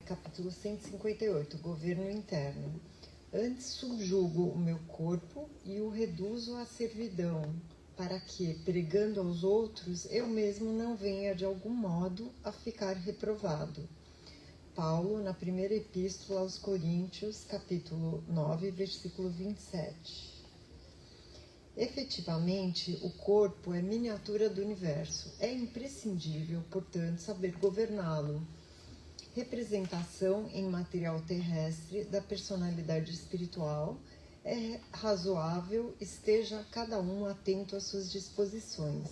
capítulo 158, governo interno. Antes subjugo o meu corpo e o reduzo à servidão, para que, pregando aos outros, eu mesmo não venha de algum modo a ficar reprovado. Paulo, na primeira epístola aos Coríntios, capítulo 9, versículo 27. Efetivamente, o corpo é miniatura do universo. É imprescindível, portanto, saber governá-lo. Representação em material terrestre da personalidade espiritual, é razoável esteja cada um atento às suas disposições.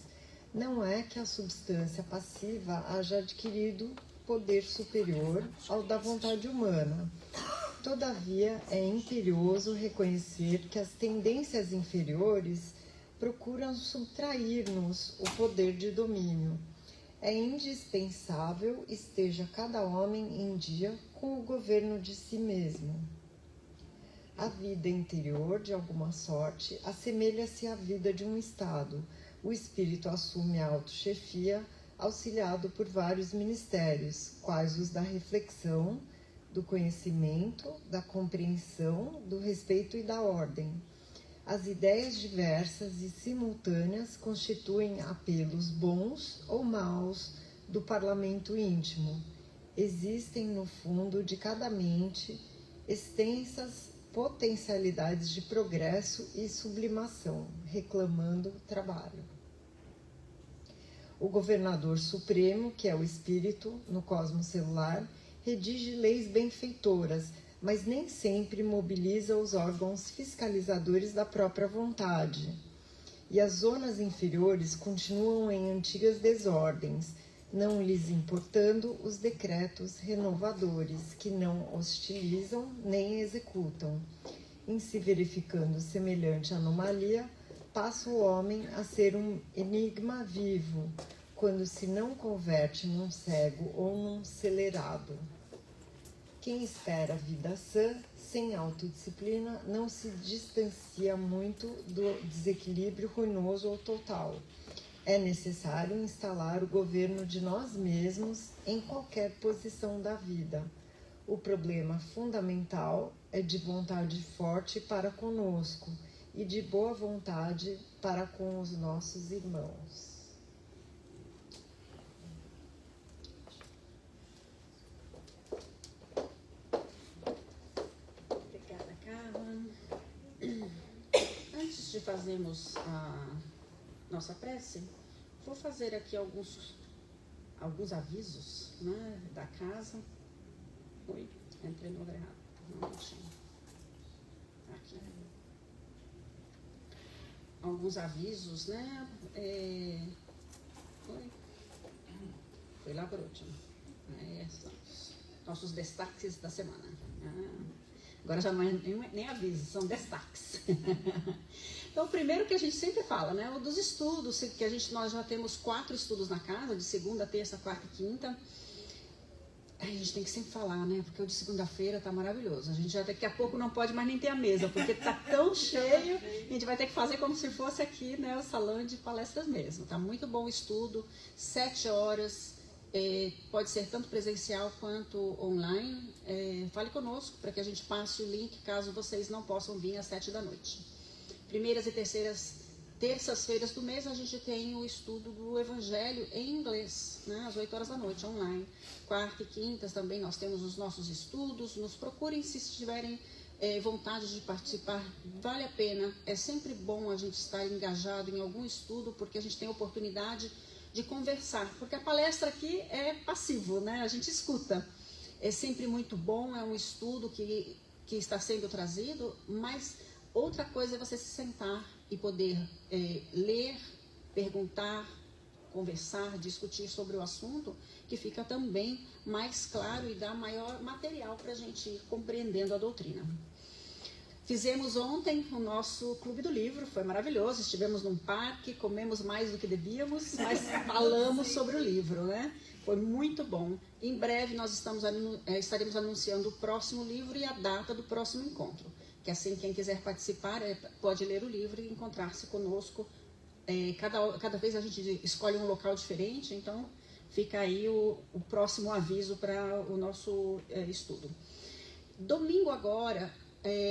Não é que a substância passiva haja adquirido poder superior ao da vontade humana. Todavia, é imperioso reconhecer que as tendências inferiores procuram subtrair-nos o poder de domínio. É indispensável esteja cada homem em dia com o governo de si mesmo. A vida interior, de alguma sorte, assemelha-se à vida de um Estado. O espírito assume a autochefia, auxiliado por vários ministérios, quais os da reflexão, do conhecimento, da compreensão, do respeito e da ordem. As ideias diversas e simultâneas constituem apelos bons ou maus do parlamento íntimo. Existem no fundo de cada mente extensas potencialidades de progresso e sublimação, reclamando trabalho. O governador supremo, que é o espírito no cosmos celular, redige leis benfeitoras, mas nem sempre mobiliza os órgãos fiscalizadores da própria vontade. E as zonas inferiores continuam em antigas desordens, não lhes importando os decretos renovadores, que não hostilizam nem executam. Em se verificando semelhante anomalia, passa o homem a ser um enigma vivo, quando se não converte num cego ou num celerado. Quem espera a vida sã, sem autodisciplina, não se distancia muito do desequilíbrio ruinoso ou total. É necessário instalar o governo de nós mesmos em qualquer posição da vida. O problema fundamental é de vontade forte para conosco e de boa vontade para com os nossos irmãos. Antes de fazermos a nossa prece, vou fazer aqui alguns avisos, né, da casa. Oi, entrei no lugar errado. Não deixei. Aqui. Alguns avisos, né? Oi. Foi lá por último. São os nossos destaques da semana. Agora já não é nem aviso, são destaques. Então, o primeiro que a gente sempre fala, né, o dos estudos, que nós já temos 4 estudos na casa, de segunda, terça, quarta e quinta. A gente tem que sempre falar, né, porque o de segunda-feira tá maravilhoso. A gente já daqui a pouco não pode mais nem ter a mesa, porque tá tão cheio, a gente vai ter que fazer como se fosse aqui, né, o salão de palestras mesmo. Tá muito bom o estudo, 7 horas. Pode ser tanto presencial quanto online. Fale conosco para que a gente passe o link caso vocês não possam vir às 7 da noite. Primeiras e terças-feiras do mês a gente tem o estudo do Evangelho em inglês, né, às 8 horas da noite, online. Quarta e quintas também nós temos os nossos estudos. Nos procurem se tiverem vontade de participar, vale a pena. É sempre bom a gente estar engajado em algum estudo, porque a gente tem a oportunidade de conversar, porque a palestra aqui é passivo, né? A gente escuta. É sempre muito bom, é um estudo que está sendo trazido, mas outra coisa é você se sentar e poder ler, perguntar, conversar, discutir sobre o assunto, que fica também mais claro e dá maior material para a gente ir compreendendo a doutrina. Fizemos ontem o nosso Clube do Livro, foi maravilhoso, estivemos num parque, comemos mais do que devíamos, mas falamos sobre o livro, né? Foi muito bom. Em breve nós estaremos anunciando o próximo livro e a data do próximo encontro, que assim quem quiser participar pode ler o livro e encontrar-se conosco. Cada vez a gente escolhe um local diferente, então fica aí o próximo aviso para o nosso estudo. Domingo agora,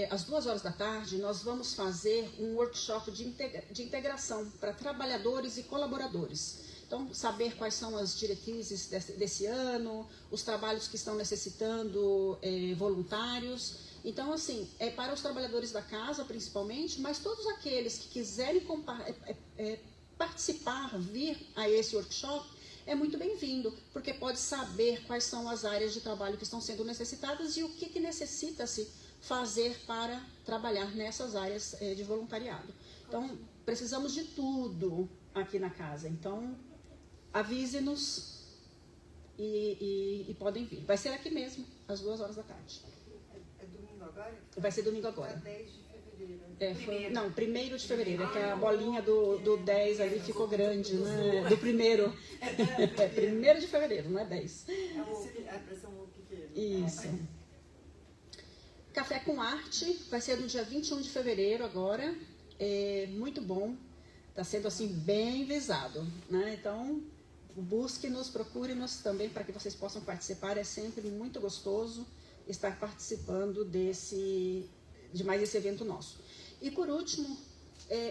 às 2h, nós vamos fazer um workshop de integração para trabalhadores e colaboradores. Então, saber quais são as diretrizes desse ano, os trabalhos que estão necessitando voluntários. Então, assim, é para os trabalhadores da casa, principalmente, mas todos aqueles que quiserem participar, vir a esse workshop, é muito bem-vindo, porque pode saber quais são as áreas de trabalho que estão sendo necessitadas e o que necessita-se fazer para trabalhar nessas áreas de voluntariado. Então, precisamos de tudo aqui na casa. Então, avise-nos e podem vir. Vai ser aqui mesmo, às 2h. É domingo agora? Vai ser domingo agora. 10 de fevereiro. Não, 1º de fevereiro, é que a bolinha do 10 ali ficou grande, né? Do primeiro. 1º de fevereiro, não é 10. É para ser um pequeno. Isso. Café com Arte vai ser no dia 21 de fevereiro agora. É muito bom. Está sendo assim bem visado, né? Então, busque-nos, procure-nos também para que vocês possam participar. É sempre muito gostoso estar participando de mais esse evento nosso. E por último,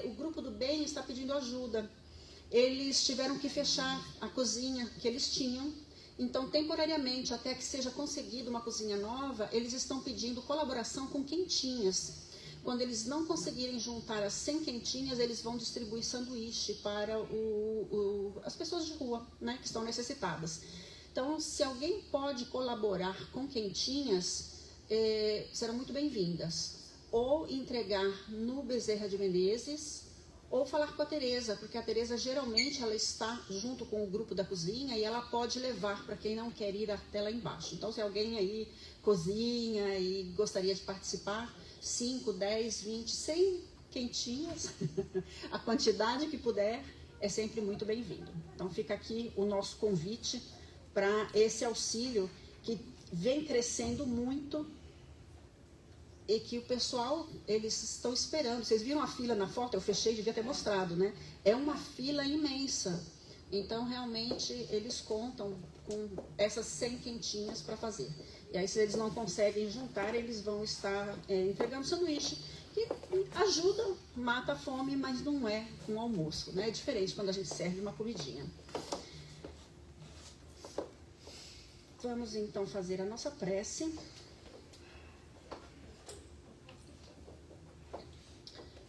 o Grupo do Bem está pedindo ajuda. Eles tiveram que fechar a cozinha que eles tinham. Então, temporariamente, até que seja conseguida uma cozinha nova, eles estão pedindo colaboração com quentinhas. Quando eles não conseguirem juntar as 100 quentinhas, eles vão distribuir sanduíche para as pessoas de rua, né, que estão necessitadas. Então, se alguém pode colaborar com quentinhas, serão muito bem-vindas. Ou entregar no Bezerra de Menezes, ou falar com a Tereza, porque a Tereza geralmente ela está junto com o grupo da cozinha e ela pode levar para quem não quer ir até lá embaixo. Então, se alguém aí cozinha e gostaria de participar, 5, 10, 20, 100 quentinhas, a quantidade que puder, é sempre muito bem-vindo. Então fica aqui o nosso convite para esse auxílio que vem crescendo muito e que o pessoal, eles estão esperando. Vocês viram a fila na foto? Eu fechei, devia ter mostrado, né? É uma fila imensa. Então, realmente, eles contam com essas 100 quentinhas para fazer. E aí, se eles não conseguem juntar, eles vão estar entregando sanduíche, que ajuda, mata a fome, mas não é um almoço, né? É diferente quando a gente serve uma comidinha. Vamos, então, fazer a nossa prece.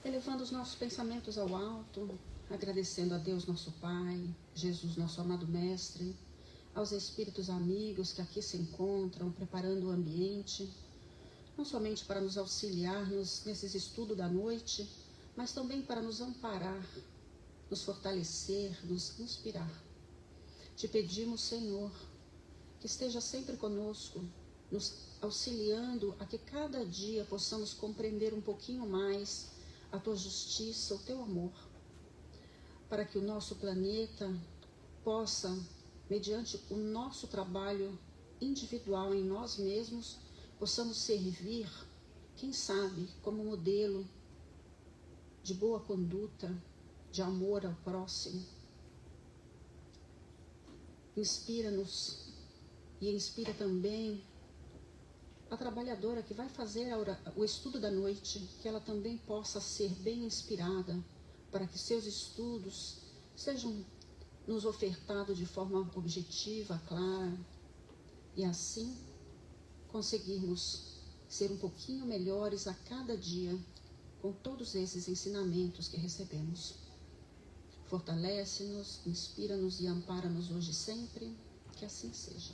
Elevando os nossos pensamentos ao alto, agradecendo a Deus, nosso Pai, Jesus, nosso amado Mestre, aos espíritos amigos que aqui se encontram, preparando o ambiente, não somente para nos auxiliar nesses estudos da noite, mas também para nos amparar, nos fortalecer, nos inspirar. Te pedimos, Senhor, que esteja sempre conosco, nos auxiliando a que cada dia possamos compreender um pouquinho mais a Tua justiça, o Teu amor, para que o nosso planeta possa, mediante o nosso trabalho individual em nós mesmos, possamos servir, quem sabe, como modelo de boa conduta, de amor ao próximo. Inspira-nos e inspira também a trabalhadora que vai fazer o estudo da noite, que ela também possa ser bem inspirada para que seus estudos sejam nos ofertados de forma objetiva, clara, e assim conseguirmos ser um pouquinho melhores a cada dia com todos esses ensinamentos que recebemos. Fortalece-nos, inspira-nos e ampara-nos hoje e sempre, que assim seja.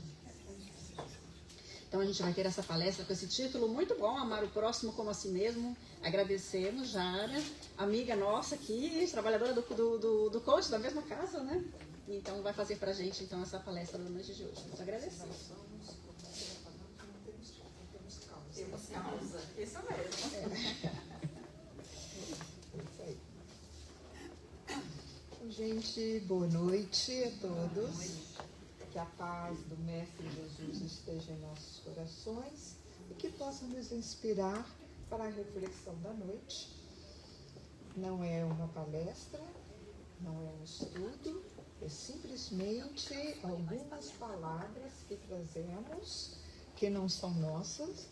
Então a gente vai ter essa palestra com esse título muito bom, Amar o Próximo como a Si Mesmo. Agradecemos, Jara, amiga nossa aqui, trabalhadora do coach da mesma casa, né? Então vai fazer pra gente então essa palestra da noite de hoje. Muito agradecemos. Temos causa. Isso mesmo. Isso aí. Gente, boa noite a todos. Que a paz do Mestre Jesus esteja em nossos corações e que possa nos inspirar para a reflexão da noite. Não é uma palestra, não é um estudo, É simplesmente algumas palavras que trazemos, que não são nossas,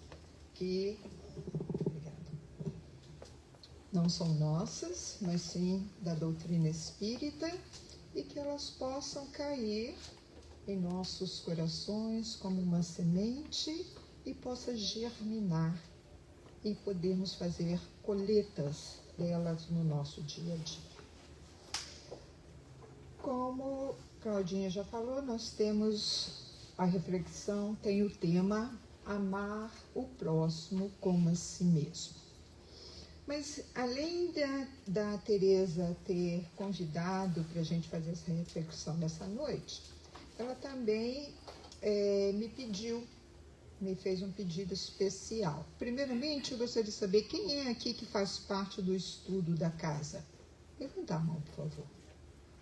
não são nossas, mas sim da doutrina espírita, e que elas possam cair em nossos corações como uma semente e possa germinar e podermos fazer colheitas delas no nosso dia a dia. Como Claudinha já falou, nós temos a reflexão, tem o tema amar o próximo como a si mesmo. Mas além da Teresa ter convidado para a gente fazer essa reflexão nessa noite, ela também me fez um pedido especial. Primeiramente, eu gostaria de saber quem é aqui que faz parte do estudo da casa. Levanta a mão, por favor.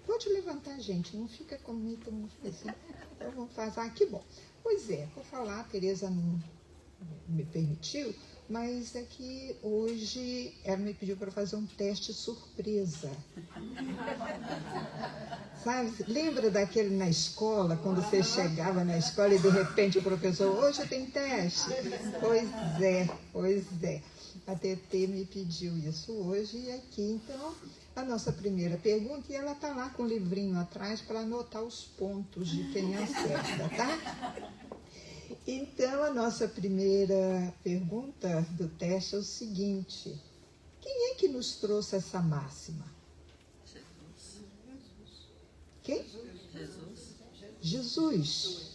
Pode levantar, gente, não fica comigo, todo mundo fica assim. Então vamos fazer, que bom. Pois é, vou falar, a Teresa não me permitiu, mas é que hoje ela me pediu para fazer um teste surpresa. Sabe, lembra daquele na escola, quando você chegava na escola e de repente o professor, hoje tem teste? Pois é. A TT me pediu isso hoje e aqui, então, a nossa primeira pergunta, e ela está lá com o livrinho atrás para anotar os pontos de quem acerta, tá? Então, a nossa primeira pergunta do teste é o seguinte: quem é que nos trouxe essa máxima? Jesus. Quem? Jesus.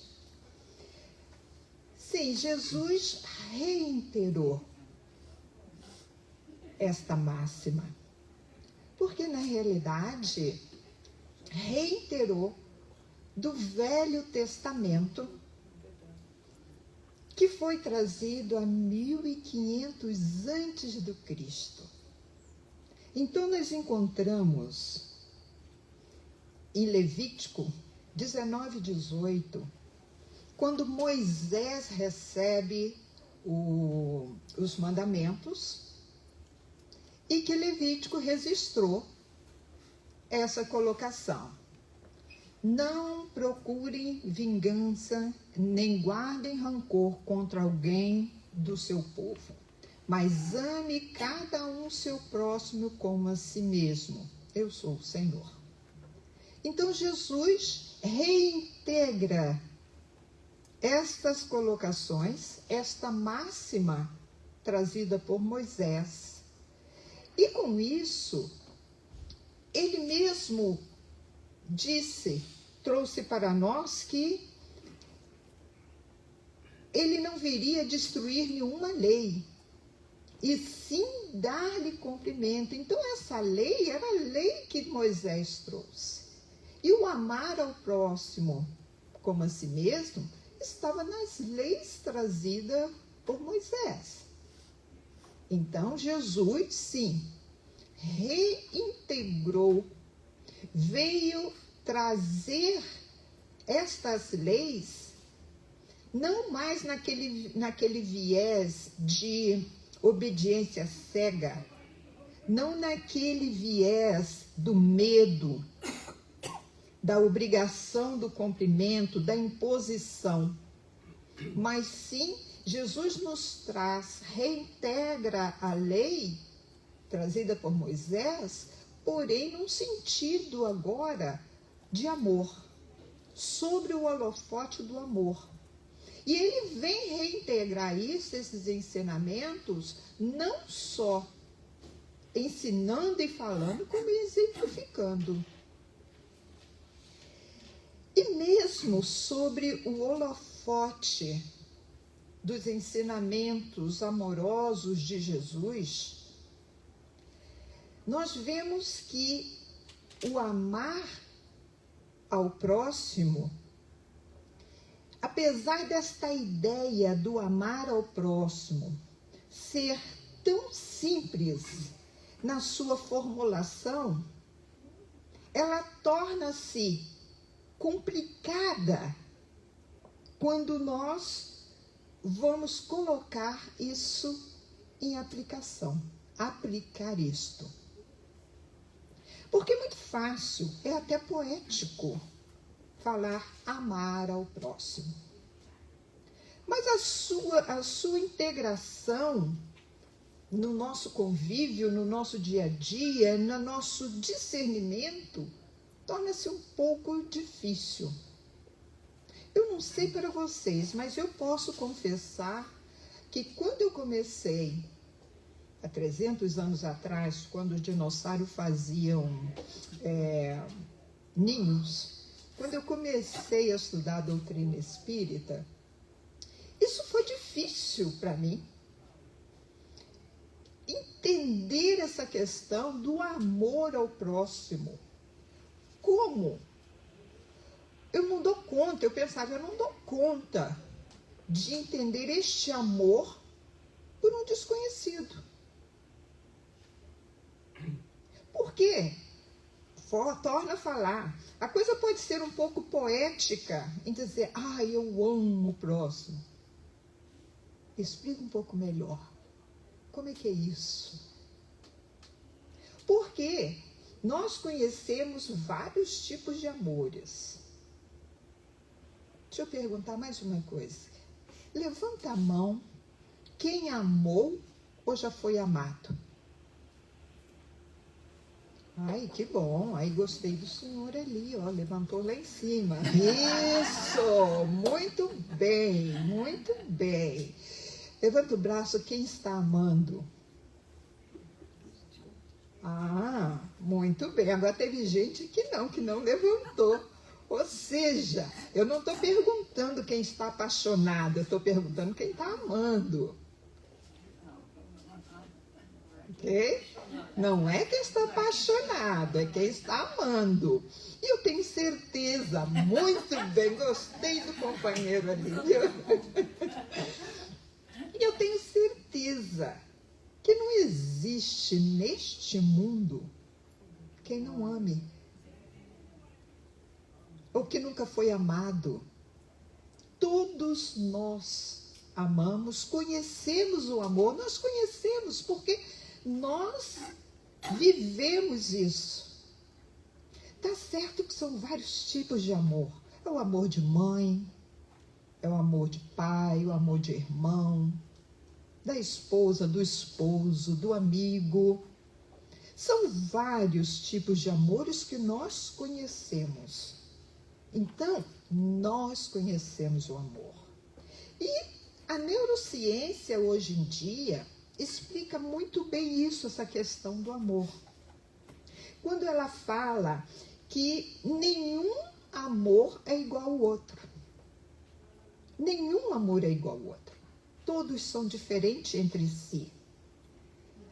Sim, Jesus reiterou esta máxima, porque na realidade reiterou do Velho Testamento, que foi trazido a 1500 antes do Cristo. Então nós encontramos em Levítico 19:18, quando Moisés recebe os mandamentos, e que Levítico registrou essa colocação: não procurem vingança, nem guardem rancor contra alguém do seu povo, mas ame cada um seu próximo como a si mesmo. Eu sou o Senhor. Então Jesus reintegra estas colocações, esta máxima trazida por Moisés. E com isso, ele mesmo trouxe para nós que ele não viria destruir nenhuma lei, e sim dar-lhe cumprimento. Então essa lei era a lei que Moisés trouxe. E o amar ao próximo como a si mesmo estava nas leis trazidas por Moisés. Então Jesus, sim, reintegrou, veio trazer estas leis, não mais naquele viés de obediência cega, não naquele viés do medo, da obrigação do cumprimento, da imposição, mas sim, Jesus nos reintegra a lei trazida por Moisés, porém num sentido agora de amor, sobre o holofote do amor. E ele vem reintegrar esses ensinamentos, não só ensinando e falando, como exemplificando. E mesmo sobre o holofote dos ensinamentos amorosos de Jesus, nós vemos que o amar ao próximo, apesar desta ideia do amar ao próximo ser tão simples na sua formulação, ela torna-se complicada quando nós vamos colocar isso em aplicação, aplicar isto. Porque é muito fácil, é até poético, falar amar ao próximo. Mas a sua integração no nosso convívio, no nosso dia a dia, no nosso discernimento, torna-se um pouco difícil. Eu não sei para vocês, mas eu posso confessar que quando eu comecei, há 300 anos atrás, quando os dinossauros faziam ninhos, quando eu comecei a estudar a doutrina espírita, isso foi difícil para mim. Entender essa questão do amor ao próximo. Como? Eu não dou conta, eu pensava, eu não dou conta de entender este amor por um desconhecido. Por quê? Torna a falar. A coisa pode ser um pouco poética em dizer, eu amo o próximo. Explica um pouco melhor. Como é que é isso? Porque nós conhecemos vários tipos de amores. Deixa eu perguntar mais uma coisa. Levanta a mão quem amou ou já foi amado. Ai, que bom. Aí gostei do senhor ali, ó, levantou lá em cima. Isso! Muito bem, muito bem. Levanta o braço quem está amando. Muito bem. Agora teve gente que não levantou. Ou seja, eu não estou perguntando quem está apaixonado, eu estou perguntando quem está amando. Ok? Não é quem está apaixonado, é quem está amando. E eu tenho certeza, muito bem, gostei do companheiro ali, viu? E eu tenho certeza que não existe neste mundo quem não ame. Ou que nunca foi amado. Todos nós amamos, conhecemos o amor, nós conhecemos porque nós vivemos isso. Tá certo que são vários tipos de amor. É o amor de mãe, é o amor de pai, o amor de irmão, da esposa, do esposo, do amigo. São vários tipos de amores que nós conhecemos. Então, nós conhecemos o amor. E a neurociência, hoje em dia, explica muito bem isso, essa questão do amor. Quando ela fala que nenhum amor é igual ao outro. Nenhum amor é igual ao outro. Todos são diferentes entre si.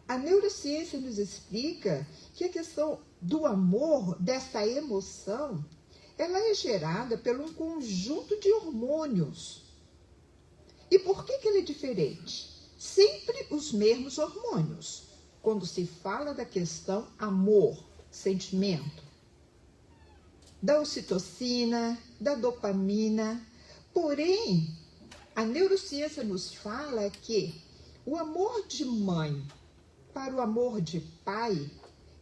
A neurociência nos explica que a questão do amor, dessa emoção, ela é gerada por um conjunto de hormônios. E por que ela é diferente? Sempre os mesmos hormônios. Quando se fala da questão amor, sentimento, da ocitocina, da dopamina. Porém, a neurociência nos fala que o amor de mãe para o amor de pai,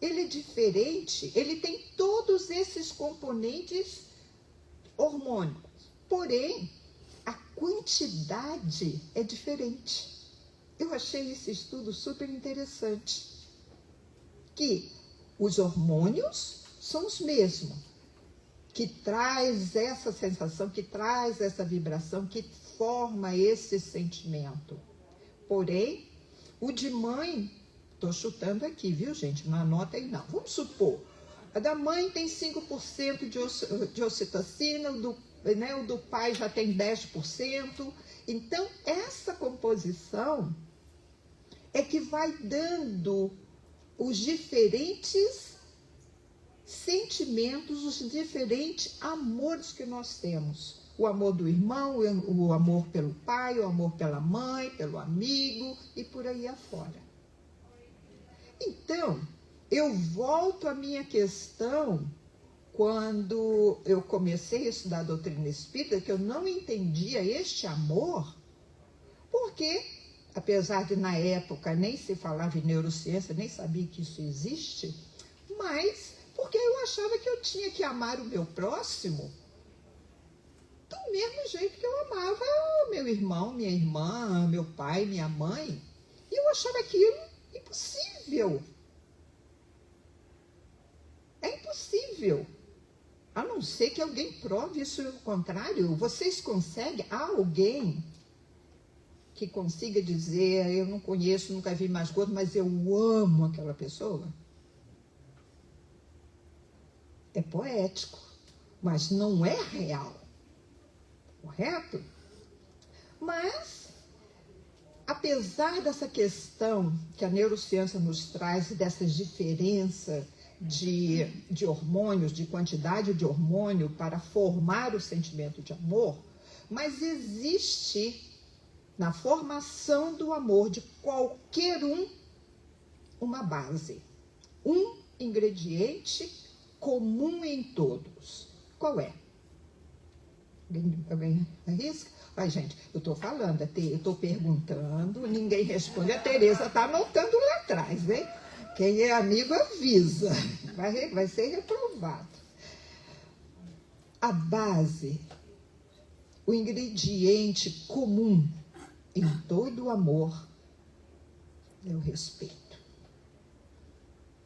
ele é diferente, ele tem todos esses componentes hormônicos. Porém, a quantidade é diferente. Eu achei esse estudo super interessante. Que os hormônios são os mesmos, que traz essa sensação, que traz essa vibração, que forma esse sentimento. Porém, o de mãe, estou chutando aqui, viu, gente? Não anota aí, não. Vamos supor, a da mãe tem 5% de ocitocina, o do pai já tem 10%. Então, essa composição é que vai dando os diferentes sentimentos, os diferentes amores que nós temos. O amor do irmão, o amor pelo pai, o amor pela mãe, pelo amigo e por aí afora. Então, eu volto à minha questão quando eu comecei a estudar a doutrina espírita, que eu não entendia este amor, porque, apesar de na época nem se falava em neurociência, nem sabia que isso existe, mas achava que eu tinha que amar o meu próximo do mesmo jeito que eu amava meu irmão, minha irmã, meu pai, minha mãe. E eu achava aquilo impossível. É impossível. A não ser que alguém prove isso ao contrário. Vocês conseguem? Há alguém que consiga dizer, eu não conheço, nunca vi mais gordo, mas eu amo aquela pessoa? É poético, mas não é real. Correto? Mas, apesar dessa questão que a neurociência nos traz, dessa diferença de hormônios, de quantidade de hormônio para formar o sentimento de amor, mas existe na formação do amor de qualquer uma base, um ingrediente comum em todos. Qual é? Alguém arrisca? Ai, gente, eu estou falando, eu estou perguntando, ninguém responde. A Tereza está anotando lá atrás, hein? Quem é amigo avisa, vai ser reprovado. A base, o ingrediente comum em todo o amor é o respeito.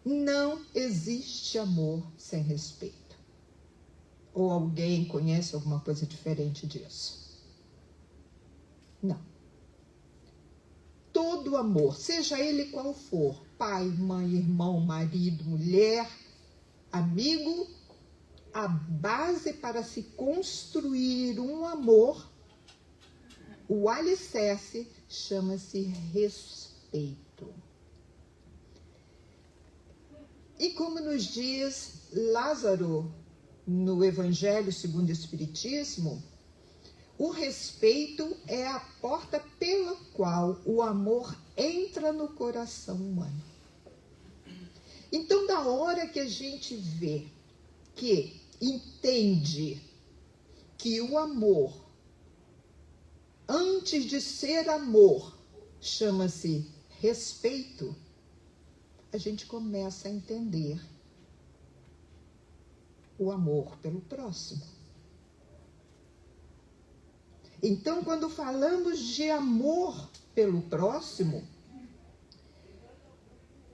Não existe amor sem respeito. Ou alguém conhece alguma coisa diferente disso? Não. Todo amor, seja ele qual for, pai, mãe, irmão, marido, mulher, amigo, a base para se construir um amor, o alicerce, chama-se respeito. E como nos diz Lázaro no Evangelho segundo o Espiritismo, o respeito é a porta pela qual o amor entra no coração humano. Então, da hora que a gente vê, que entende que o amor, antes de ser amor, chama-se respeito, a gente começa a entender o amor pelo próximo. Então, quando falamos de amor pelo próximo,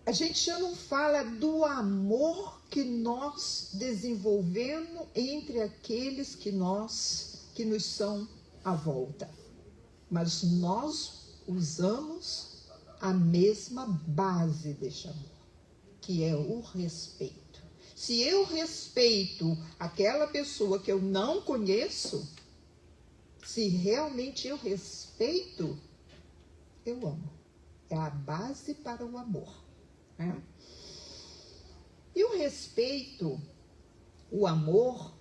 a gente já não fala do amor que nós desenvolvemos entre aqueles que nos são à volta. Mas nós usamos a mesma base deste amor, que é o respeito. Se eu respeito aquela pessoa que eu não conheço, se realmente eu respeito, eu amo. É a base para o amor. Né? E o respeito, o amor,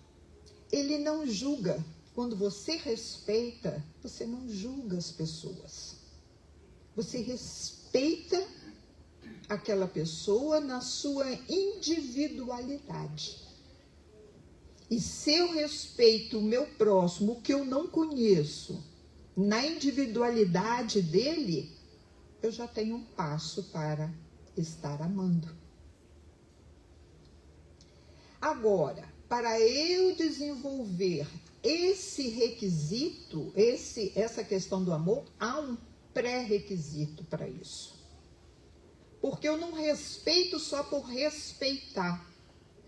ele não julga. Quando você respeita, você não julga as pessoas. Você respeita aquela pessoa na sua individualidade. E se eu respeito o meu próximo, o que eu não conheço, na individualidade dele, eu já tenho um passo para estar amando. Agora, para eu desenvolver esse requisito, essa questão do amor, há um pré-requisito para isso. Porque eu não respeito só por respeitar.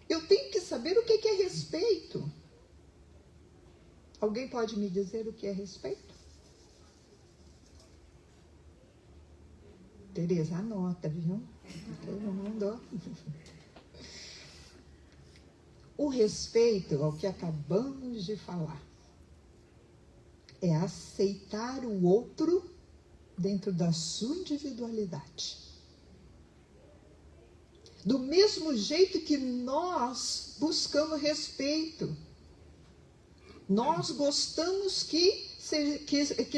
Eu tenho que saber o que é respeito. Alguém pode me dizer o que é respeito? Tereza, anota, viu? Todo mundo. O respeito, é o que acabamos de falar, é aceitar o outro dentro da sua individualidade. Do mesmo jeito que nós buscamos respeito. Nós gostamos que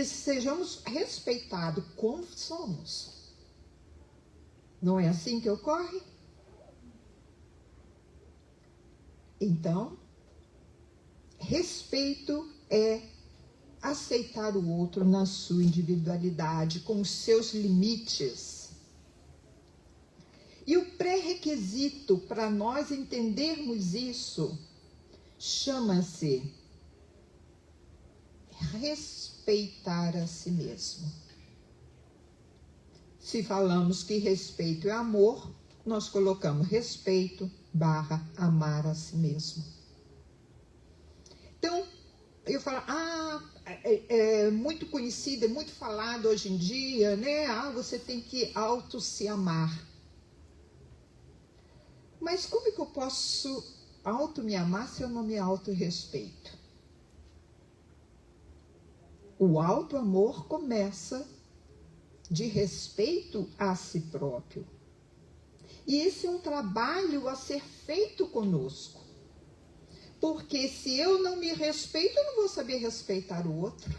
sejamos respeitados como somos. Não é assim que ocorre? Então, respeito é aceitar o outro na sua individualidade, com os seus limites. E o pré-requisito para nós entendermos isso chama-se respeitar a si mesmo. Se falamos que respeito é amor, nós colocamos respeito / amar a si mesmo. Então, eu falo, é muito conhecido, é muito falado hoje em dia, né? Você tem que se amar. Mas como é que eu posso me amar se eu não me respeito? O amor começa de respeito a si próprio. E esse é um trabalho a ser feito conosco. Porque se eu não me respeito, eu não vou saber respeitar o outro.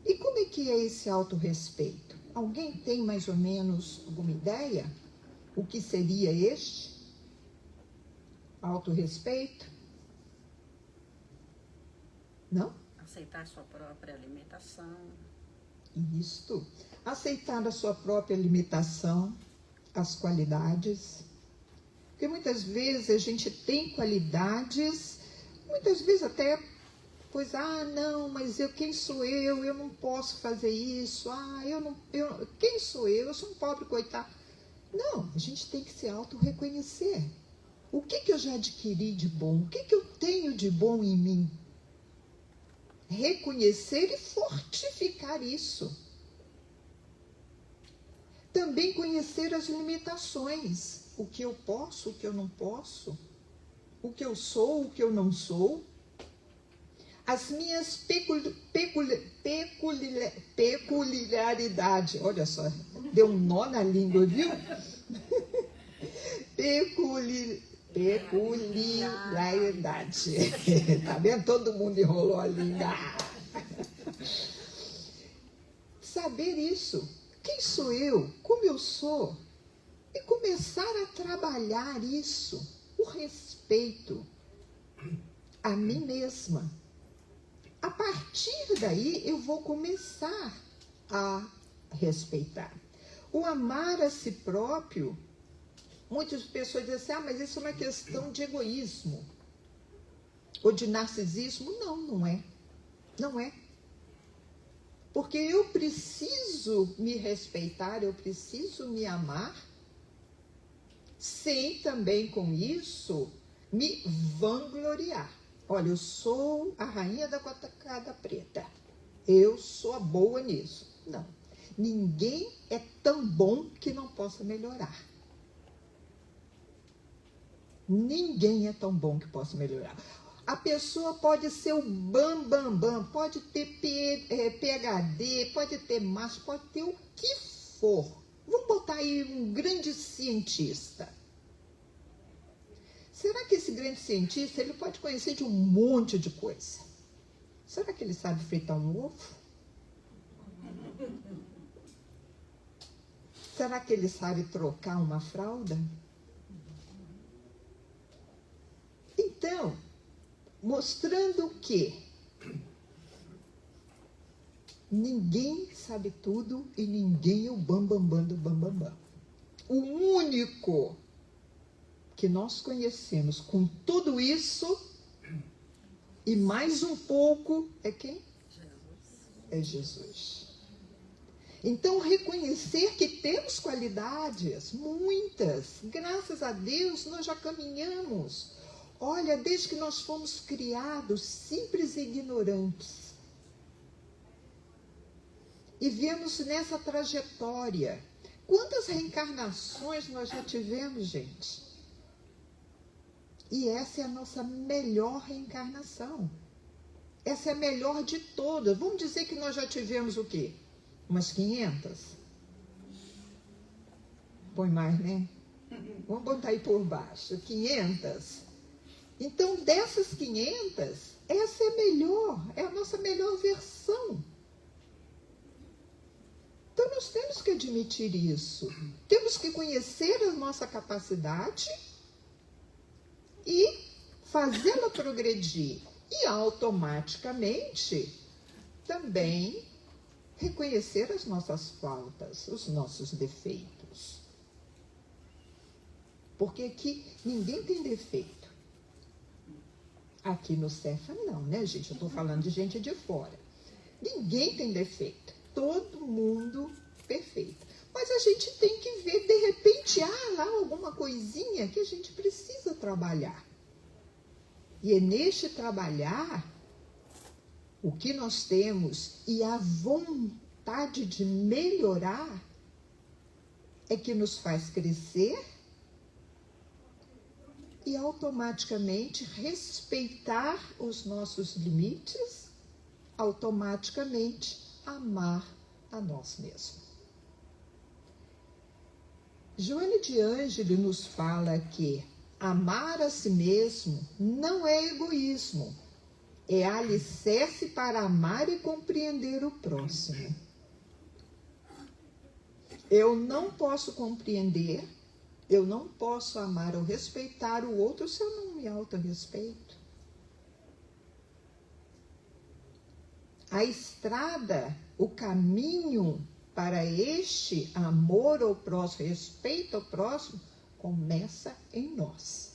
E como é que é esse autorrespeito? Alguém tem mais ou menos alguma ideia? O que seria este autorrespeito? Não? Aceitar a sua própria alimentação. Isto. Aceitar a sua própria limitação, as qualidades. Porque muitas vezes a gente tem qualidades, muitas vezes até, não, mas quem sou eu? Eu não posso fazer isso. Quem sou eu? Eu sou um pobre coitado. Não, a gente tem que se auto-reconhecer. O que eu já adquiri de bom? O que eu tenho de bom em mim? Reconhecer e fortificar isso. Também conhecer as limitações. O que eu posso, o que eu não posso. O que eu sou, o que eu não sou. As minhas peculiaridades. Olha só, deu um nó na língua, viu? Peculiaridade. Tá vendo? Todo mundo enrolou a língua. Saber isso. Quem sou eu? Como eu sou? E começar a trabalhar isso. O respeito a mim mesma. A partir daí, eu vou começar a respeitar. O amar a si próprio, muitas pessoas dizem assim, mas isso é uma questão de egoísmo. Ou de narcisismo. Não, não é. Não é. Porque eu preciso me respeitar, eu preciso me amar, sem também com isso me vangloriar. Olha, eu sou a rainha da cocada preta. Eu sou a boa nisso. Não. Ninguém é tão bom que não possa melhorar. Ninguém é tão bom que possa melhorar. A pessoa pode ser o bam, pode ter PhD, pode ter master, pode ter o que for. Vamos botar aí um grande cientista. Será que esse grande cientista, ele pode conhecer de um monte de coisa? Será que ele sabe fritar um ovo? Será que ele sabe trocar uma fralda? Então, mostrando que ninguém sabe tudo e ninguém é o bambambam do bambambam. O único que nós conhecemos com tudo isso e mais um pouco é quem? Jesus. É Jesus. Então, reconhecer que temos qualidades, muitas. Graças a Deus, nós já caminhamos. Olha, desde que nós fomos criados, simples e ignorantes. E viemos nessa trajetória. Quantas reencarnações nós já tivemos, gente? E essa é a nossa melhor reencarnação. Essa é a melhor de todas. Vamos dizer que nós já tivemos o quê? Umas 500? Põe mais, né? Vamos botar aí por baixo. 500? Então, dessas 500, essa é a melhor. É a nossa melhor versão. Então, nós temos que admitir isso. Temos que conhecer a nossa capacidade e fazê-la progredir. E automaticamente também reconhecer as nossas faltas, os nossos defeitos. Porque aqui ninguém tem defeito. Aqui no Cefa não, né, gente? Eu estou falando de gente de fora. Ninguém tem defeito. Todo mundo perfeito. Mas a gente tem que ver, de repente, lá alguma coisinha que a gente precisa trabalhar. E é neste trabalhar, o que nós temos e a vontade de melhorar é que nos faz crescer e automaticamente respeitar os nossos limites, automaticamente amar a nós mesmos. Joana de Ângelo nos fala que amar a si mesmo não é egoísmo, é alicerce para amar e compreender o próximo. Eu não posso compreender, eu não posso amar ou respeitar o outro se eu não me autorrespeito. A estrada, o caminho para este amor ao próximo, respeito ao próximo, começa em nós.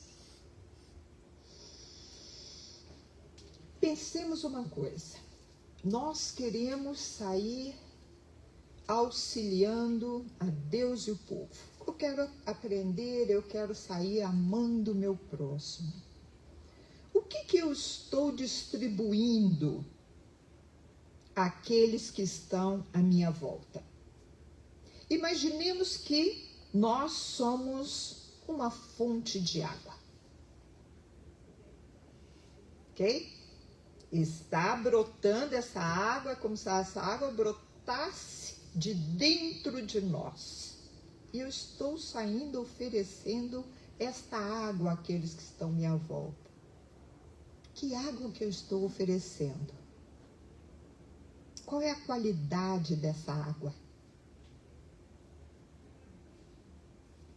Pensemos uma coisa, nós queremos sair auxiliando a Deus e o povo. Eu quero aprender, eu quero sair amando o meu próximo. O que eu estou distribuindo àqueles que estão à minha volta? Imaginemos que nós somos uma fonte de água. Ok? Está brotando essa água, como se essa água brotasse de dentro de nós. E eu estou saindo oferecendo esta água àqueles que estão à minha volta. Que água que eu estou oferecendo? Qual é a qualidade dessa água?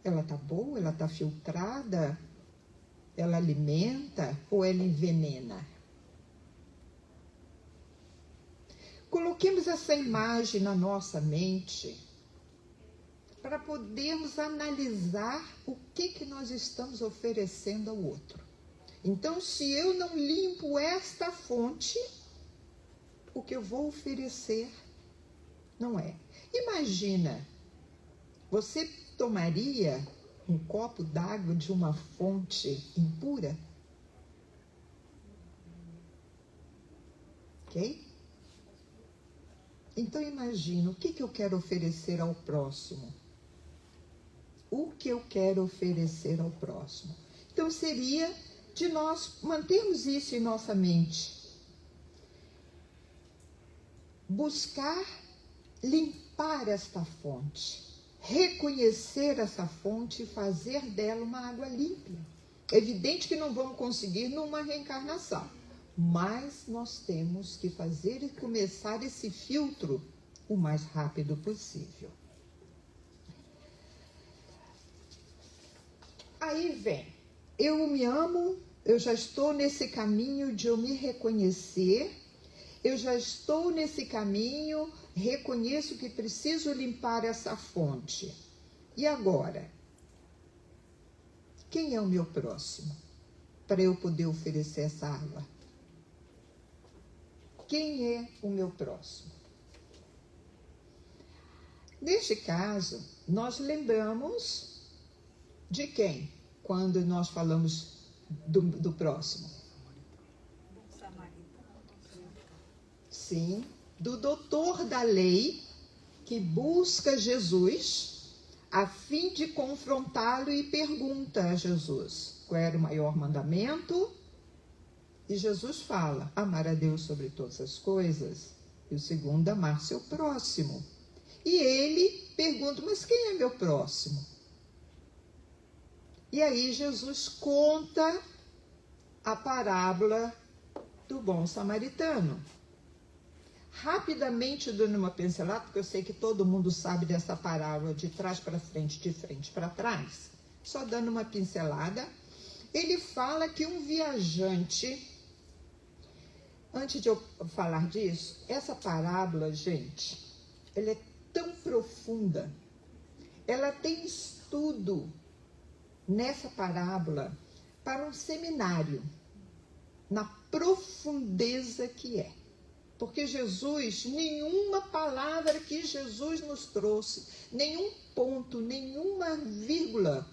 Ela está boa? Ela está filtrada? Ela alimenta ou ela envenena? Coloquemos essa imagem na nossa mente para podermos analisar o que nós estamos oferecendo ao outro. Então, se eu não limpo esta fonte, o que eu vou oferecer não é. Imagina, você tomaria um copo d'água de uma fonte impura? Ok? Então imagina, o que eu quero oferecer ao próximo? O que eu quero oferecer ao próximo? Então seria de nós mantermos isso em nossa mente. Buscar limpar esta fonte. Reconhecer essa fonte e fazer dela uma água limpa. É evidente que não vamos conseguir numa reencarnação, mas nós temos que fazer e começar esse filtro o mais rápido possível. Aí vem, eu me amo, eu já estou nesse caminho de eu me reconhecer, eu já estou nesse caminho, reconheço que preciso limpar essa fonte. E agora? Quem é o meu próximo para eu poder oferecer essa água? Quem é o meu próximo? Neste caso, nós lembramos de quem? Quando nós falamos do próximo? Sim, do doutor da lei que busca Jesus a fim de confrontá-lo e pergunta a Jesus qual era o maior mandamento. E Jesus fala, amar a Deus sobre todas as coisas. E o segundo, amar seu próximo. E ele pergunta, mas quem é meu próximo? E aí Jesus conta a parábola do bom samaritano. Rapidamente dando uma pincelada, porque eu sei que todo mundo sabe dessa parábola de trás para frente, de frente para trás. Só dando uma pincelada, ele fala que um viajante... Antes de eu falar disso, essa parábola, gente, ela é tão profunda, ela tem estudo nessa parábola para um seminário, na profundeza que é. Porque Jesus, nenhuma palavra que Jesus nos trouxe, nenhum ponto, nenhuma vírgula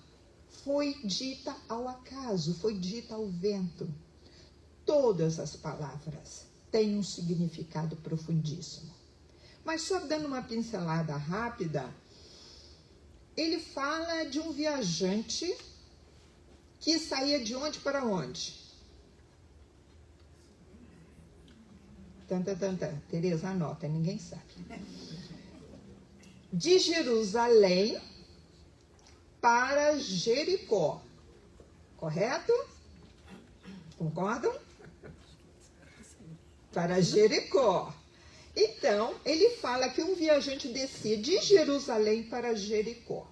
foi dita ao acaso, foi dita ao vento. Todas as palavras têm um significado profundíssimo. Mas só dando uma pincelada rápida, ele fala de um viajante que saía de onde para onde? Tereza anota, ninguém sabe. De Jerusalém para Jericó. Correto? Concordam? Para Jericó. Então, ele fala que um viajante descia de Jerusalém para Jericó.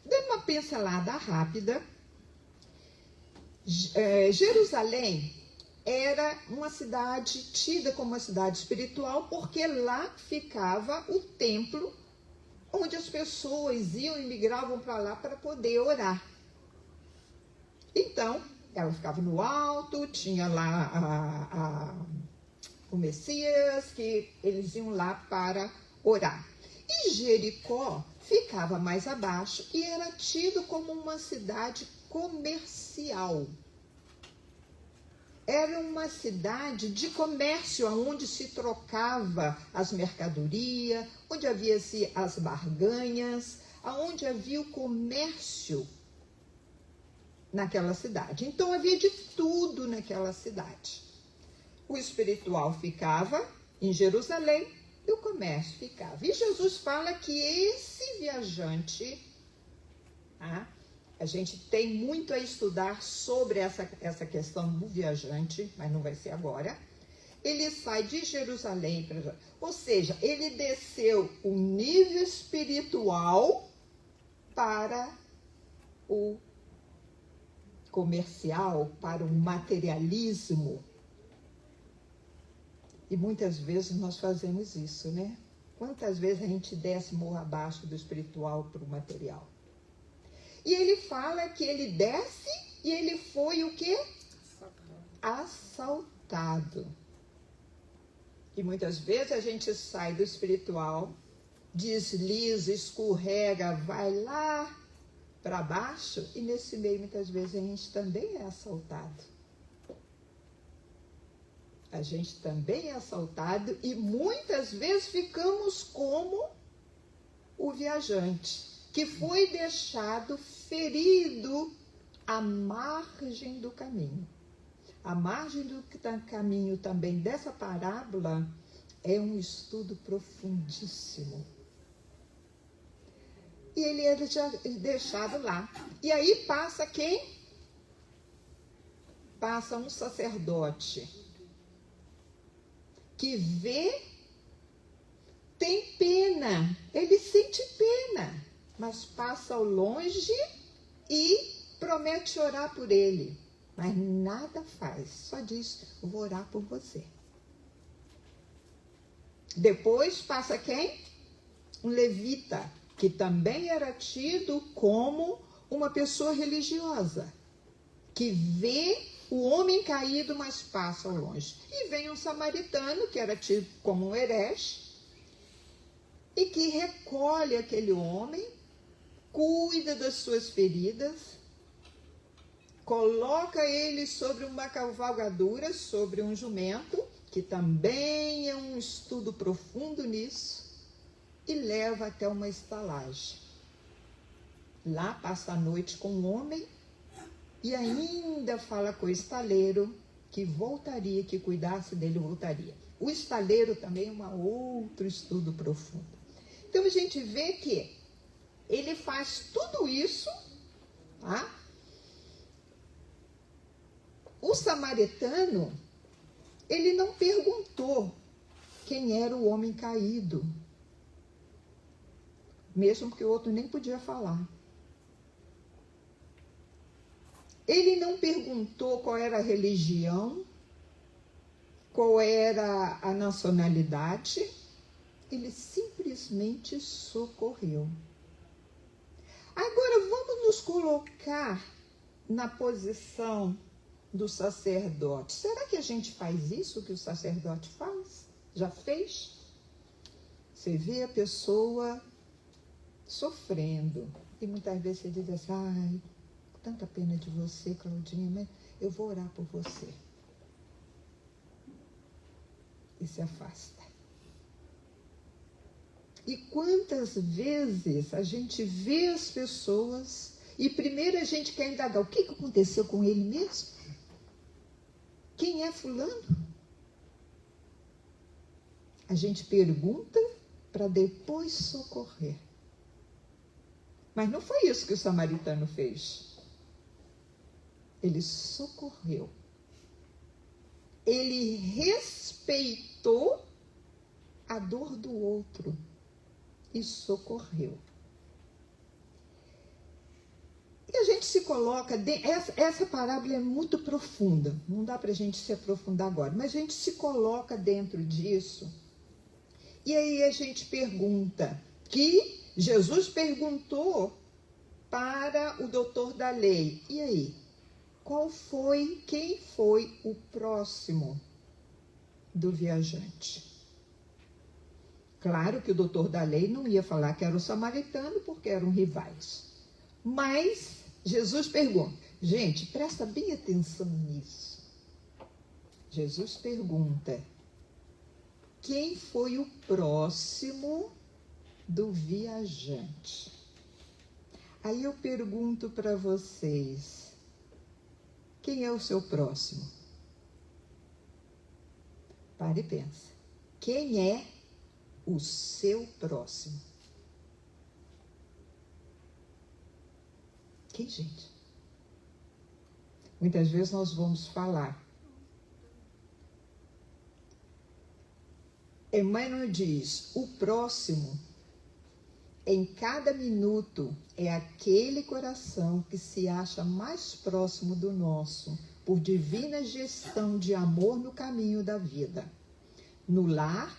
Dando uma pincelada rápida, Jerusalém era uma cidade tida como uma cidade espiritual, porque lá ficava o templo onde as pessoas iam e migravam para lá para poder orar. Então, ela ficava no alto, tinha lá o Messias, que eles iam lá para orar. E Jericó ficava mais abaixo e era tido como uma cidade comercial. Era uma cidade de comércio, onde se trocava as mercadorias, onde havia as barganhas, onde havia o comércio naquela cidade. Então havia de tudo naquela cidade. O espiritual ficava em Jerusalém e o comércio ficava. E Jesus fala que esse viajante, a gente tem muito a estudar sobre essa questão do viajante, mas não vai ser agora. Ele sai de Jerusalém, ou seja, ele desceu o nível espiritual para o comercial, para o materialismo. E muitas vezes nós fazemos isso, né? Quantas vezes a gente desce morro abaixo do espiritual para o material? E ele fala que ele desce e ele foi o quê? Assaltado. E muitas vezes a gente sai do espiritual, desliza, escorrega, vai lá para baixo, e nesse meio muitas vezes a gente também é assaltado. A gente também é assaltado e muitas vezes ficamos como o viajante, que foi deixado ferido à margem do caminho. A margem do caminho também dessa parábola é um estudo profundíssimo. E ele é deixado lá. E aí passa quem? Passa um sacerdote que vê, tem pena, ele sente pena, mas passa ao longe e promete orar por ele, mas nada faz, só diz, vou orar por você. Depois passa quem? Um levita, que também era tido como uma pessoa religiosa, que vê o homem caído, mas passa ao longe. E vem um samaritano, que era tido como um herege, e que recolhe aquele homem, cuida das suas feridas, coloca ele sobre uma cavalgadura, sobre um jumento, que também é um estudo profundo nisso, e leva até uma estalagem. Lá passa a noite com o homem e ainda fala com o estaleiro que voltaria, que cuidasse dele, voltaria. O estaleiro também é um outro estudo profundo. Então a gente vê que ele faz tudo isso, tá? O samaritano, ele não perguntou quem era o homem caído, mesmo que o outro nem podia falar. Ele não perguntou qual era a religião, qual era a nacionalidade, ele simplesmente socorreu. Agora vamos nos colocar na posição do sacerdote. Será que a gente faz isso que o sacerdote faz? Já fez? Você vê a pessoa sofrendo e muitas vezes você diz assim: ai, tanta pena de você, Claudinha, mas eu vou orar por você. E se afasta. E quantas vezes a gente vê as pessoas e primeiro a gente quer indagar: o que aconteceu com ele mesmo? Quem é fulano? A gente pergunta para depois socorrer. Mas não foi isso que o samaritano fez. Ele socorreu. Ele respeitou a dor do outro e socorreu. E a gente se coloca... Essa parábola é muito profunda. Não dá para a gente se aprofundar agora. Mas a gente se coloca dentro disso. E aí a gente pergunta, que Jesus perguntou para o doutor da lei. E aí? Quem foi o próximo do viajante? Claro que o doutor da lei não ia falar que era o samaritano, porque eram rivais. Mas Jesus pergunta. Gente, presta bem atenção nisso. Jesus pergunta: quem foi o próximo do viajante? Aí eu pergunto para vocês: quem é o seu próximo? Pare e pensa. Quem é o seu próximo? Quem, gente? Muitas vezes nós vamos falar. Emmanuel diz: o próximo, em cada minuto, é aquele coração que se acha mais próximo do nosso, por divina gestão de amor no caminho da vida. No lar,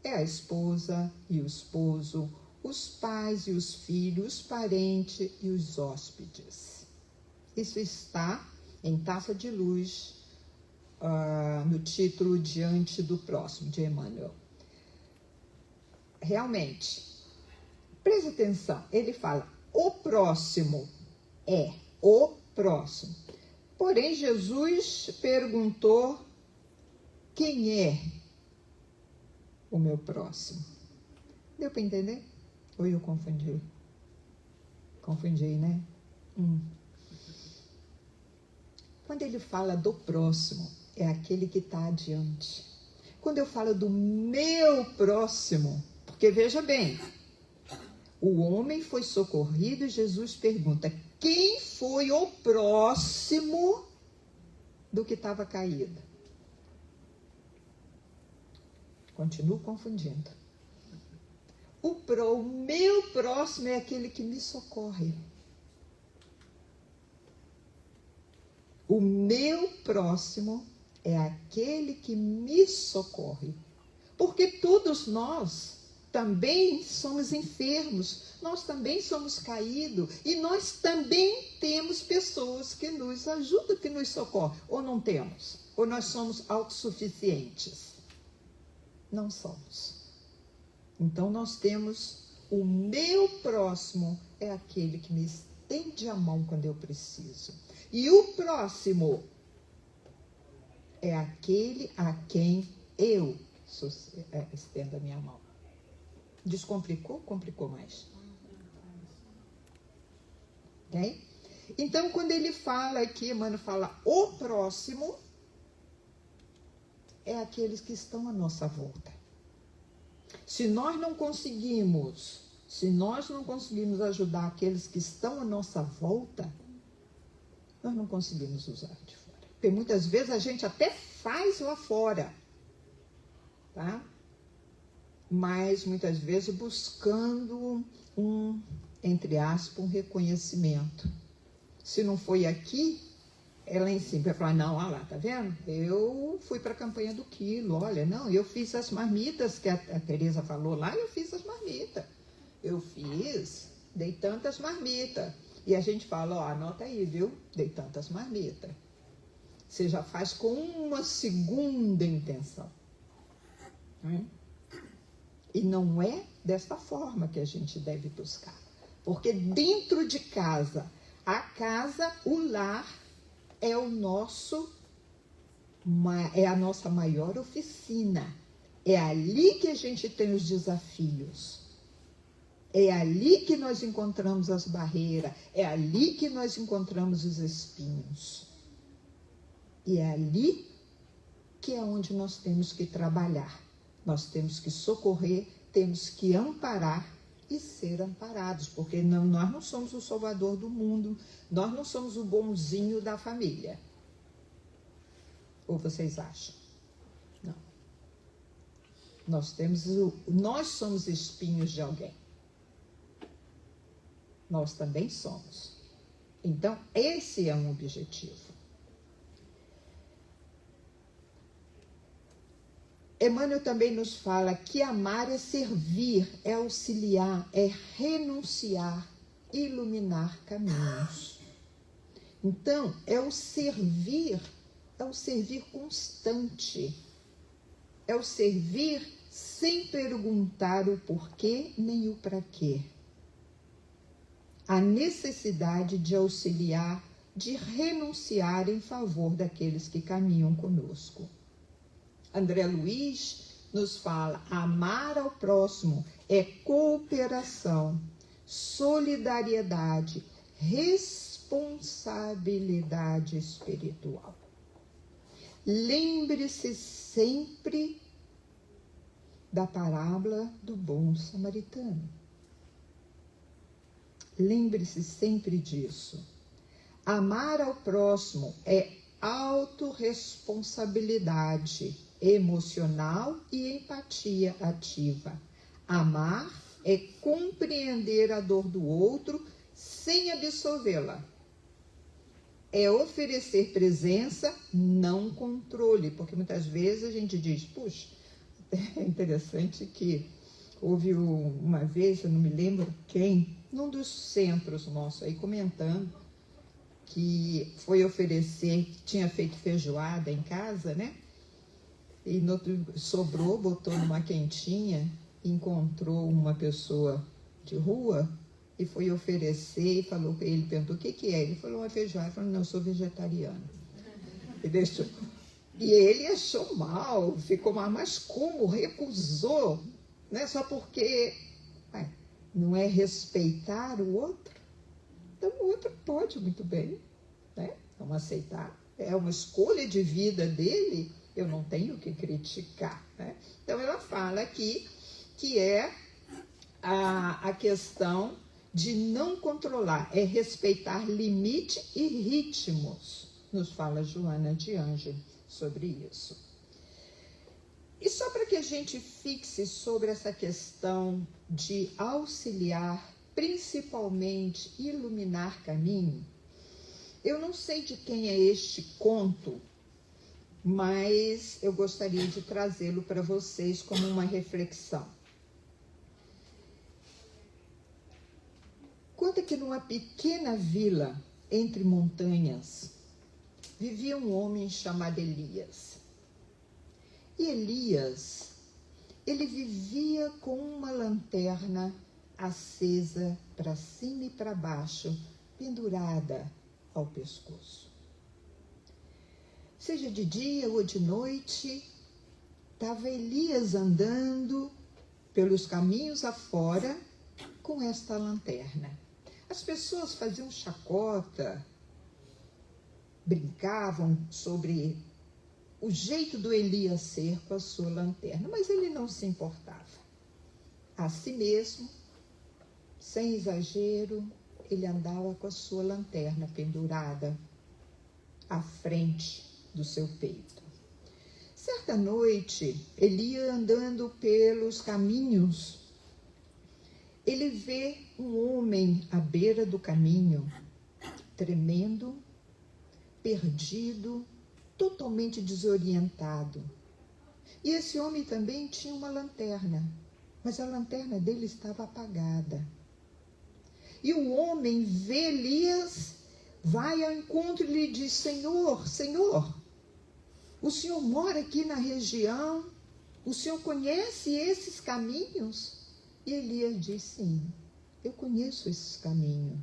é a esposa e o esposo, os pais e os filhos, os parentes e os hóspedes. Isso está em Taça de Luz, no título Diante do Próximo, de Emmanuel. Realmente, preste atenção, ele fala: o próximo é o próximo. Porém, Jesus perguntou: quem é o meu próximo? Deu para entender? Ou eu confundi? Confundi, né? Quando ele fala do próximo, é aquele que está adiante. Quando eu falo do meu próximo, porque veja bem, o homem foi socorrido e Jesus pergunta: quem foi o próximo do que estava caído? Continuo confundindo. O meu próximo é aquele que me socorre. O meu próximo é aquele que me socorre. Porque todos nós também somos enfermos, nós também somos caídos e nós também temos pessoas que nos ajudam, que nos socorrem. Ou não temos? Ou nós somos autossuficientes? Não somos. Então nós temos o meu próximo, é aquele que me estende a mão quando eu preciso. E o próximo é aquele a quem eu estendo a minha mão. Descomplicou? Complicou mais. Ok? Então, quando ele fala aqui, Emmanuel fala o próximo, é aqueles que estão à nossa volta. Se nós não conseguimos ajudar aqueles que estão à nossa volta, nós não conseguimos usar de fora. Porque muitas vezes a gente até faz lá fora, tá? Mas muitas vezes buscando entre aspas, um reconhecimento. Se não foi aqui, é lá em cima. Vai falar: não, olha lá, tá vendo? Eu fui para a campanha do quilo, olha, não, eu fiz as marmitas que a Tereza falou lá, eu fiz as marmitas. Eu dei tantas marmitas. E a gente fala, ó, anota aí, viu? Dei tantas marmitas. Você já faz com uma segunda intenção. E não é dessa forma que a gente deve buscar. Porque dentro de casa, a casa, o lar, é a nossa maior oficina. É ali que a gente tem os desafios. É ali que nós encontramos as barreiras. É ali que nós encontramos os espinhos. E é ali que é onde nós temos que trabalhar. Nós temos que socorrer, temos que amparar e ser amparados, porque nós não somos o salvador do mundo, nós não somos o bonzinho da família. Ou vocês acham? Não. Nós somos espinhos de alguém. Nós também somos. Então, esse é um objetivo. Emmanuel também nos fala que amar é servir, é auxiliar, é renunciar, iluminar caminhos. Então, é o servir constante. É o servir sem perguntar o porquê nem o para quê. A necessidade de auxiliar, de renunciar em favor daqueles que caminham conosco. André Luiz nos fala, amar ao próximo é cooperação, solidariedade, responsabilidade espiritual. Lembre-se sempre da parábola do bom samaritano. Lembre-se sempre disso. Amar ao próximo é autorresponsabilidade emocional e empatia ativa. Amar é compreender a dor do outro sem absolvê-la. É oferecer presença, não controle, porque muitas vezes a gente diz, puxa, é interessante que houve uma vez, eu não me lembro quem, num dos centros nossos aí comentando, que foi oferecer, tinha feito feijoada em casa, né? E sobrou, botou numa quentinha, encontrou uma pessoa de rua e foi oferecer e falou para ele, perguntou o que é? Ele falou, uma feijoada. Ele falou, não, eu sou vegetariano. E deixou. E ele achou mal, ficou mal, mas como? Recusou, né? Só porque não é respeitar o outro? Então o outro pode muito bem, né? Vamos aceitar. É uma escolha de vida dele, eu não tenho que criticar, né? Então ela fala aqui que é a questão de não controlar, é respeitar limite e ritmos, nos fala Joana de Ângelo sobre isso. E só para que a gente fixe sobre essa questão de auxiliar, principalmente iluminar caminho, eu não sei de quem é este conto, mas eu gostaria de trazê-lo para vocês como uma reflexão. Conta que numa pequena vila entre montanhas vivia um homem chamado Elias. E Elias, ele vivia com uma lanterna acesa para cima e para baixo, pendurada ao pescoço. Seja de dia ou de noite, estava Elias andando pelos caminhos afora com esta lanterna. As pessoas faziam chacota, brincavam sobre o jeito do Elias ser com a sua lanterna, mas ele não se importava. A si mesmo, sem exagero, ele andava com a sua lanterna pendurada à frente do seu peito. Certa noite, ele ia andando pelos caminhos. Ele vê um homem à beira do caminho, tremendo, perdido, totalmente desorientado. E esse homem também tinha uma lanterna, mas a lanterna dele estava apagada. E o homem vê Elias, vai ao encontro e lhe diz: Senhor, Senhor, o Senhor mora aqui na região? O Senhor conhece esses caminhos? E Elias diz: sim, eu conheço esses caminhos.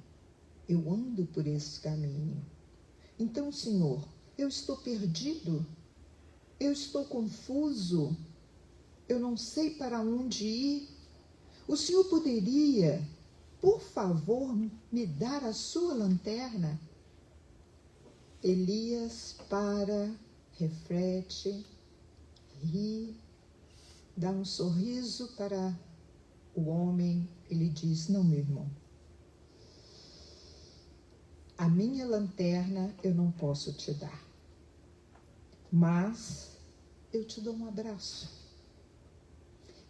Eu ando por esses caminhos. Então, Senhor, eu estou perdido. Eu estou confuso. Eu não sei para onde ir. O Senhor poderia, por favor, me dar a sua lanterna? Elias para, reflete, ri, dá um sorriso para o homem. Ele diz: não, meu irmão, a minha lanterna eu não posso te dar, mas eu te dou um abraço.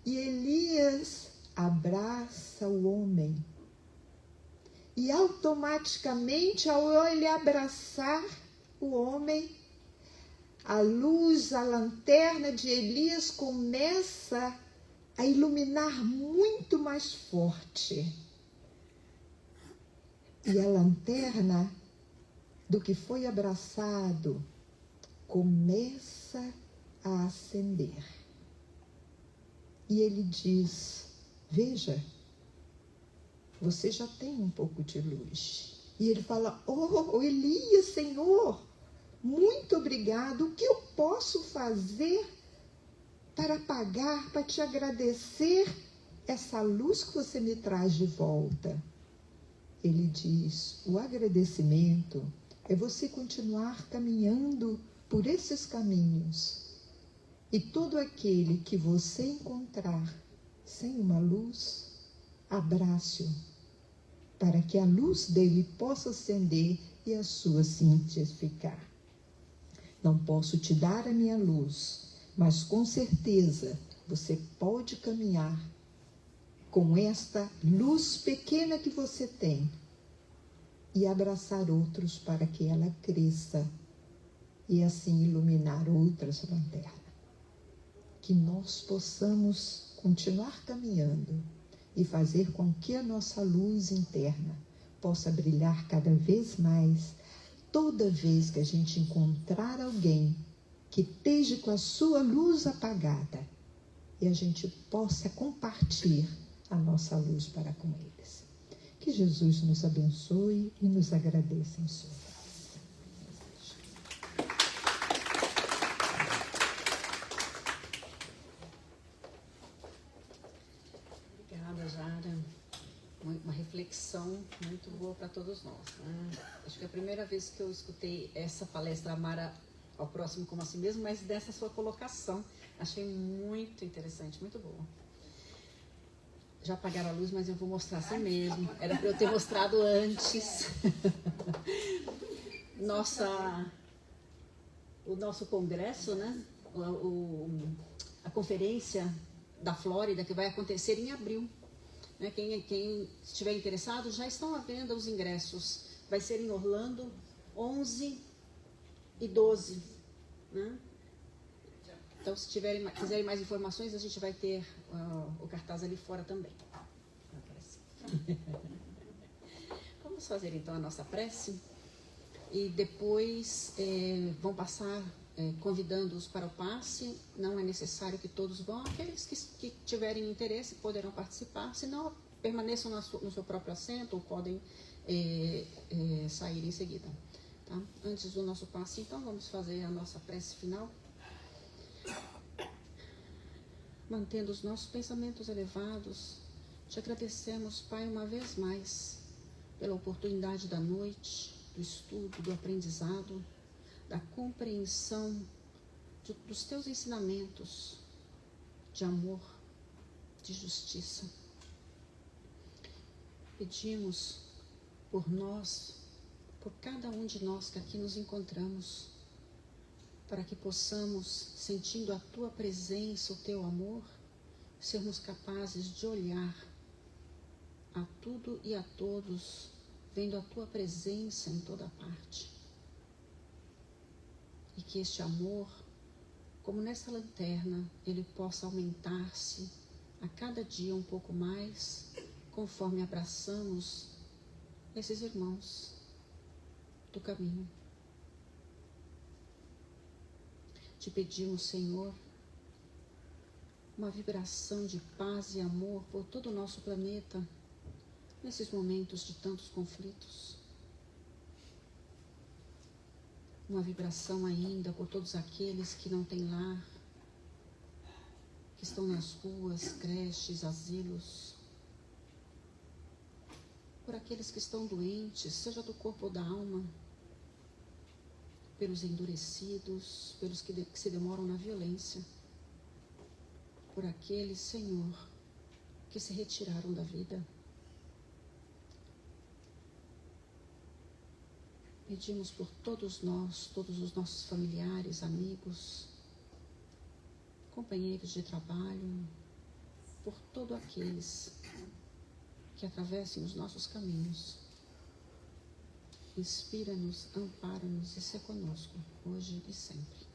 E Elias abraça o homem. E automaticamente, ao ele abraçar o homem, a luz, a lanterna de Elias começa a iluminar muito mais forte. E a lanterna do que foi abraçado começa a acender. E ele diz: veja, você já tem um pouco de luz. E ele fala: oh, Elias, Senhor, muito obrigado. O que eu posso fazer para pagar, para te agradecer essa luz que você me traz de volta? Ele diz: o agradecimento é você continuar caminhando por esses caminhos. E todo aquele que você encontrar sem uma luz, abrace-o, para que a luz dele possa acender e a sua se intensificar. Não posso te dar a minha luz, mas com certeza você pode caminhar com esta luz pequena que você tem e abraçar outros para que ela cresça e assim iluminar outras lanternas. Que nós possamos continuar caminhando e fazer com que a nossa luz interna possa brilhar cada vez mais, toda vez que a gente encontrar alguém que esteja com a sua luz apagada e a gente possa compartilhar a nossa luz para com eles. Que Jesus nos abençoe e nos agradeça em sua graça. Obrigada, Jara. Uma reflexão muito boa para todos nós. Acho que é a primeira vez que eu escutei essa palestra, Amara ao próximo como a si mesmo, mas dessa sua colocação. Achei muito interessante, muito boa. Já apagaram a luz, mas eu vou mostrar assim mesmo. Era para eu ter mostrado antes. O nosso congresso, né? A conferência da Flórida, que vai acontecer em abril. Né? Quem estiver interessado, já estão à venda os ingressos. Vai ser em Orlando, 11 e 12. Né? Então, se quiserem mais informações, a gente vai ter o cartaz ali fora também. Vamos fazer então a nossa prece e depois vão passar convidando-os para o passe. Não é necessário que todos vão. Aqueles que tiverem interesse poderão participar, senão permaneçam no seu próprio assento ou podem sair em seguida. Tá? Antes do nosso passe, então, vamos fazer a nossa prece final. Mantendo os nossos pensamentos elevados, te agradecemos, Pai, uma vez mais, pela oportunidade da noite, do estudo, do aprendizado, da compreensão dos teus ensinamentos de amor, de justiça. Pedimos por nós, por cada um de nós que aqui nos encontramos, para que possamos, sentindo a Tua presença, o Teu amor, sermos capazes de olhar a tudo e a todos, vendo a Tua presença em toda parte. E que este amor, como nessa lanterna, ele possa aumentar-se a cada dia um pouco mais, conforme abraçamos esses irmãos do caminho. Te pedimos, Senhor, uma vibração de paz e amor por todo o nosso planeta, nesses momentos de tantos conflitos. Uma vibração ainda por todos aqueles que não têm lar, que estão nas ruas, creches, asilos. Por aqueles que estão doentes, seja do corpo ou da alma. Pelos endurecidos, pelos que se demoram na violência. Por aqueles, Senhor, que se retiraram da vida. Pedimos por todos nós, todos os nossos familiares, amigos, companheiros de trabalho, por todos aqueles que atravessem os nossos caminhos. Inspira-nos, ampara-nos e se conosco, hoje e sempre.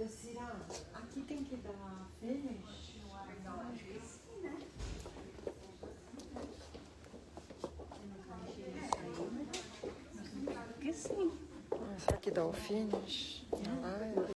dúvida, Cira. Aqui tem que dar finish? Então, acho que sim, né? Que sim. Será que dá o finish?